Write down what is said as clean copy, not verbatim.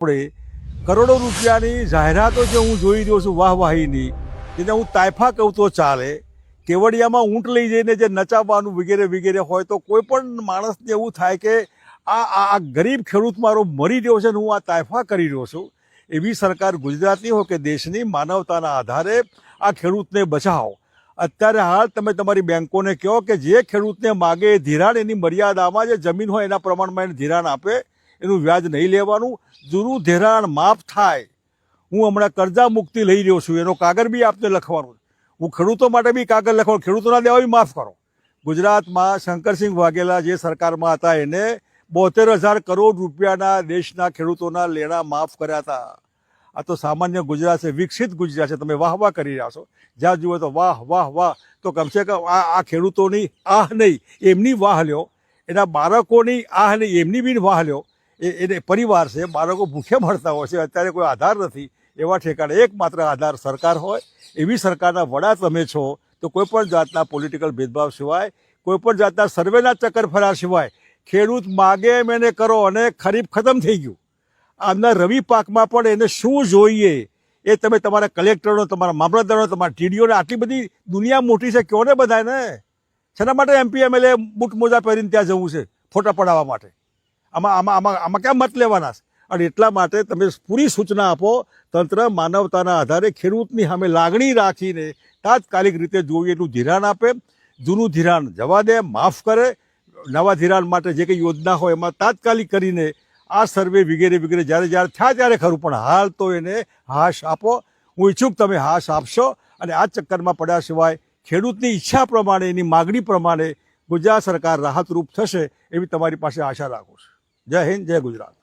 આપણે કરોડો રૂપિયાની જાહેરાતો જે હું જોઈ રહ્યો છું વાહવાહીની, જેને હું તાયફા કહું તો ચાલે, કેવડિયામાં ઊંટ લઈ જઈને જે નચાવવાનું વગેરે વગેરે હોય તો કોઈ પણ માણસને એવું થાય કે આ ગરીબ ખેડૂત મારો મરી રહ્યો છે ને હું આ તાયફા કરી રહ્યો છું. એવી સરકાર ગુજરાતની હોય કે દેશની માનવતાના આધારે આ ખેડૂતને બચાવો. અત્યારે હાલ તમે તમારી બેંકોને કહો કે જે ખેડૂતને માગે ધિરાણ એની મર્યાદામાં જે જમીન હોય એના પ્રમાણમાં એને ધિરાણ આપે, એનું વ્યાજ નહીં લેવાનું, જૂનું ધિરાણ માફ થાય. હું હમણાં કરજા મુક્તિ લઈ રહ્યો છું, એનો કાગળ બી આપને લખવાનું. હું ખેડૂતો માટે બી કાગળ લખવાનું, ખેડૂતોના દેવા બી માફ કરો. ગુજરાતમાં શંકરસિંહ વાઘેલા જે સરકારમાં હતા એને 72,000 કરોડ રૂપિયાના દેશના ખેડૂતોના લેણા માફ કર્યા હતા. આ તો સામાન્ય ગુજરાત છે, વિકસિત ગુજરાત છે. તમે વાહ વાહ કરી રહ્યા છો, જ્યાં જુઓ તો વાહ વાહ વાહ. તો કમસે કમ આ ખેડૂતોની આહ નહીં, એમની વાહ લ્યો. એના બાળકોની આહ નહીં, એમની બી વાહ લ્યો. એને પરિવાર છે, બાળકો ભૂખે મળતા હોય છે, અત્યારે કોઈ આધાર નથી. એવા ઠેકાણે એકમાત્ર આધાર સરકાર હોય. એવી સરકારના વડા તમે છો તો કોઈ પણ જાતના પોલિટિકલ ભેદભાવ સિવાય, કોઈ પણ જાતના સર્વેના ચક્કર ફર્યા સિવાય ખેડૂત માગે એમ એને કરો. અને ખરીફ ખતમ થઈ ગયું, આમના રવિ પાકમાં પણ એને શું જોઈએ એ તમે તમારા કલેક્ટરનો, તમારા મામલતદારનો, તમારા ટીડીઓને, આટલી બધી દુનિયા મોટી છે, કહો ને બધાને. શેના માટે એમપી એમએલએ બૂટ મોજા પહેરીને ત્યાં જવું છે ફોટા પડાવવા માટે? આમાં ક્યાં મત લેવાના છે? અને એટલા માટે તમે પૂરી સૂચના આપો, તંત્ર માનવતાના આધારે ખેડૂતની સામે લાગણી રાખીને તાત્કાલિક રીતે જોઈએ એટલું ધિરાણ આપે. જૂનું ધિરાણ જવા દે, માફ કરે. નવા ધિરાણ માટે જે કંઈ યોજના હોય એમાં તાત્કાલિક કરીને આ સર્વે વગેરે વગેરે જ્યારે થયા ત્યારે ખરું, પણ હાલ તો એને હાશ આપો. હું ઈચ્છુક તમે હાશ આપશો અને આ ચક્કરમાં પડ્યા સિવાય ખેડૂતની ઈચ્છા પ્રમાણે, એની માગણી પ્રમાણે ગુજરાત સરકાર રાહતરૂપ થશે એવી તમારી પાસે આશા રાખું છું. જય હિન્દ, જય ગુજરાત.